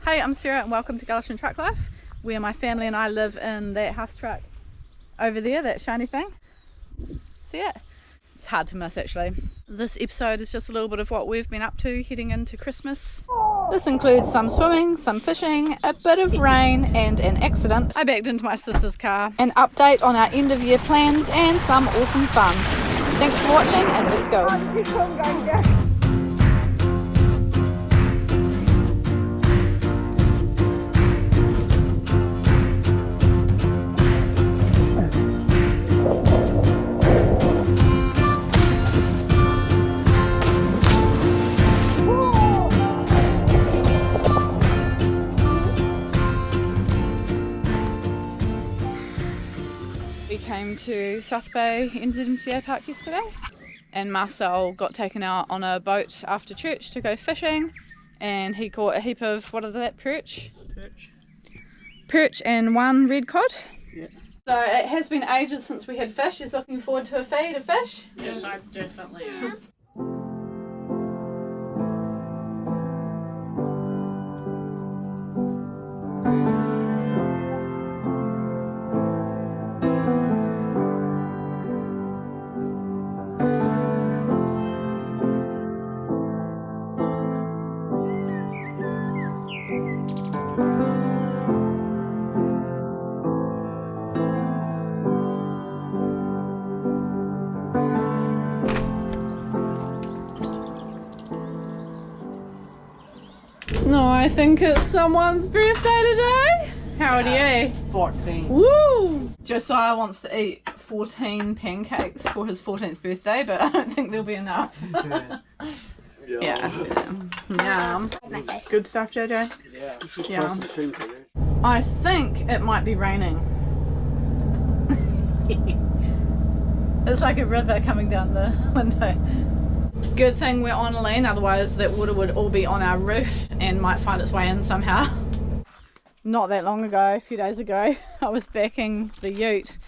Hey, I'm Sarah and welcome to Gullishan Truck Life, where my family and I live in that house truck over there, that shiny thing. See it? It's hard to miss actually. This episode is just a little bit of what we've been up to heading into Christmas. This includes some swimming, some fishing, a bit of rain and an accident. I backed into my sister's car. An update on our end of year plans and some awesome fun. Thanks for watching and let's go. We came to South Bay NZMCA Park yesterday and Marcel got taken out on a boat after church to go fishing and he caught a heap of, what is that, perch and one red cod. Yeah. So it has been ages since we had fish. He's looking forward to a feed of fish. Yes, I definitely am. No, I think it's someone's birthday today. How old are you? 14. Woo! Josiah wants to eat 14 pancakes for his 14th birthday, but I don't think there'll be enough. Yeah. Yum. Good stuff, JJ? Yeah. Yum. I think it might be raining. It's like a river coming down the window. Good thing we're on a lane, otherwise that water would all be on our roof and might find its way in somehow. Not that long ago, a few days ago, I was backing the ute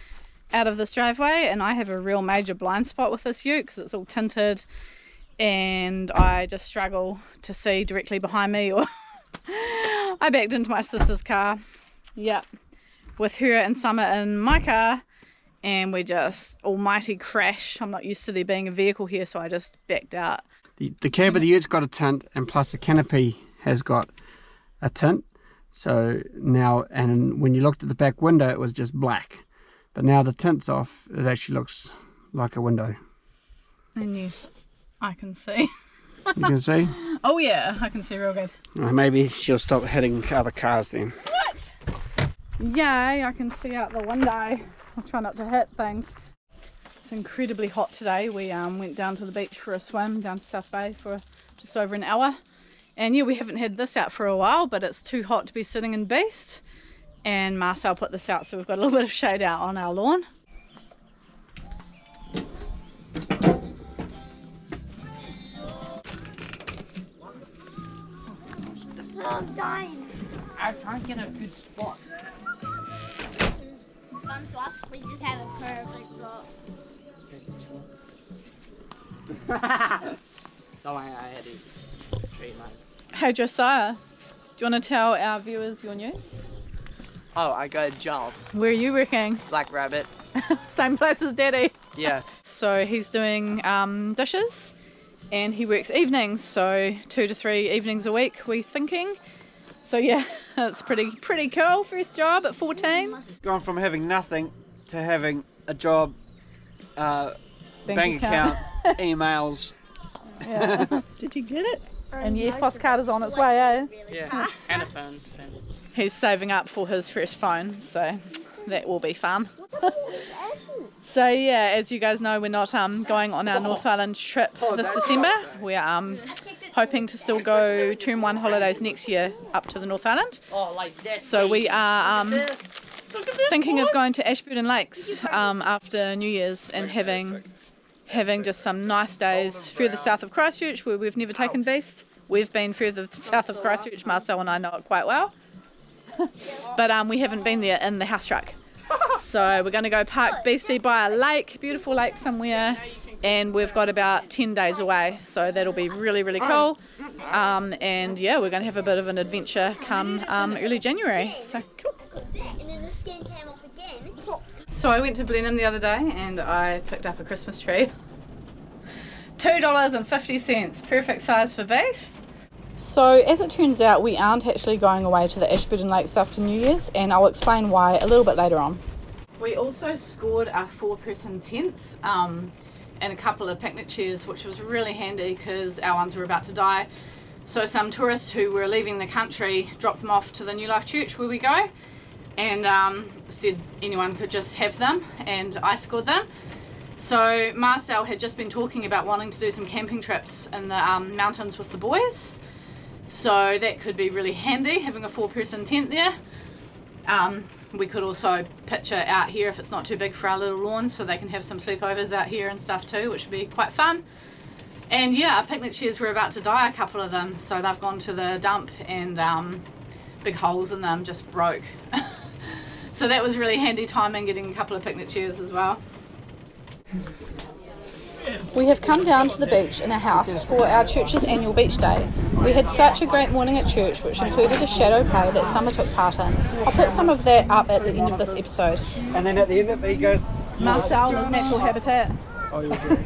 out of this driveway and I have a real major blind spot with this ute because it's all tinted and I just struggle to see directly behind me, or I backed into my sister's car, yep, with her and Summer in my car, and we just almighty crash. I'm not used to there being a vehicle here, so I just backed out. The cab of the ute's got a tint, and plus the canopy has got a tint. So now, and when you looked at the back window, it was just black. But now the tint's off, it actually looks like a window. And yes, I can see. You can see? Oh yeah, I can see real good. Maybe she'll stop hitting other cars then. What? Yay, I can see out the window. I'll try not to hit things. It's incredibly hot today. We went down to the beach for a swim down to South Bay for just over an hour. And yeah, we haven't had this out for a while, but it's too hot to be sitting in Beast. And Marcel put this out, so we've got a little bit of shade out on our lawn. I'm dying. I can't get a good spot. Fun sauce, we just have a perfect spot. Don't worry, I had to treat mine. Hey Josiah, do you want to tell our viewers your news? Oh, I got a job. Where are you working? Black Rabbit. Same place as Daddy. Yeah. So he's doing dishes and he works evenings, so 2 to 3 evenings a week we're thinking. So yeah, it's pretty cool. First job at 14. Gone from having nothing to having a job, bank account, emails. Yeah. Did you get it? And your EFTPOS card is on its way, eh? Yeah. And a phone. So. He's saving up for his first phone, so that will be fun. So yeah, as you guys know, we're not going on our North Island trip this December. We're hoping to still go Term 1 holidays next year up to the North Island. Oh, like this. So we are thinking of going to Ashburton Lakes after New Year's and having just some nice days further south of Christchurch where we've never taken Beast. We've been further south of Christchurch, Marcel and I know it quite well. But we haven't been there in the house truck. So we're going to go park Beastie by a lake, beautiful lake somewhere, and we've got about 10 days away, so that'll be really cool. And yeah, we're going to have a bit of an adventure come early January. So cool. And then the skin came off again. So I went to Blenheim the other day and I picked up a Christmas tree. $2.50, perfect size for base. So as it turns out, we aren't actually going away to the Ashburton Lakes after New Year's, and I'll explain why a little bit later on. We also scored our 4-person tents and a couple of picnic chairs, which was really handy because our ones were about to die. So some tourists who were leaving the country dropped them off to the New Life Church where we go, and said anyone could just have them, and I scored them. So Marcel had just been talking about wanting to do some camping trips in the mountains with the boys, so that could be really handy, having a 4-person tent there. We could also pitch it out here if it's not too big for our little lawn, so they can have some sleepovers out here and stuff too, which would be quite fun. And yeah, our picnic chairs were about to die, a couple of them, so they've gone to the dump, and big holes in them just broke. So that was really handy timing, getting a couple of picnic chairs as well. We have come down to the beach in a house for our church's annual beach day. We had such a great morning at church, which included a shadow play that Summer took part in. I'll put some of that up at the end of this episode. And then at the end of it, he goes, Marcel in his natural habitat. oh, you're good.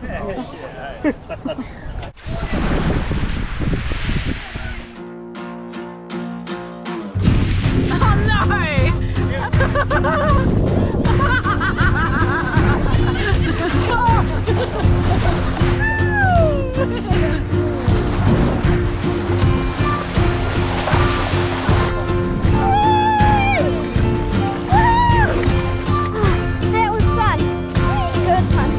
That was fun. Good fun.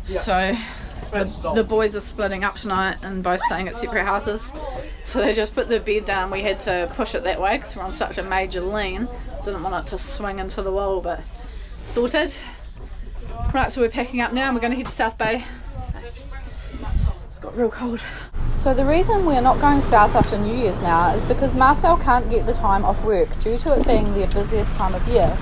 So the boys are splitting up tonight and both staying at separate houses, so they just put the bed down. We had to push it that way because we're on such a major lean, didn't want it to swing into the wall, but sorted. Right, so we're packing up now and we're going to head to South Bay. It's got real cold. So the reason we're not going south after New Year's now is because Marcel can't get the time off work due to it being their busiest time of year.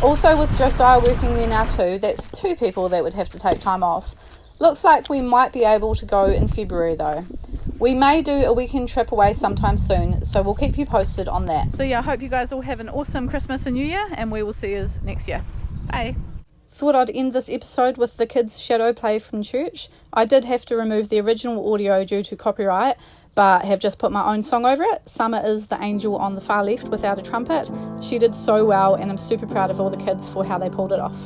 Also, with Josiah working there now too, that's 2 people that would have to take time off. Looks like we might be able to go in February though. We may do a weekend trip away sometime soon, so we'll keep you posted on that. So yeah, I hope you guys all have an awesome Christmas and New Year, and we will see you next year. Bye. Thought I'd end this episode with the kids' shadow play from church. I did have to remove the original audio due to copyright, but have just put my own song over it. Summer is the angel on the far left without a trumpet. She did so well, and I'm super proud of all the kids for how they pulled it off.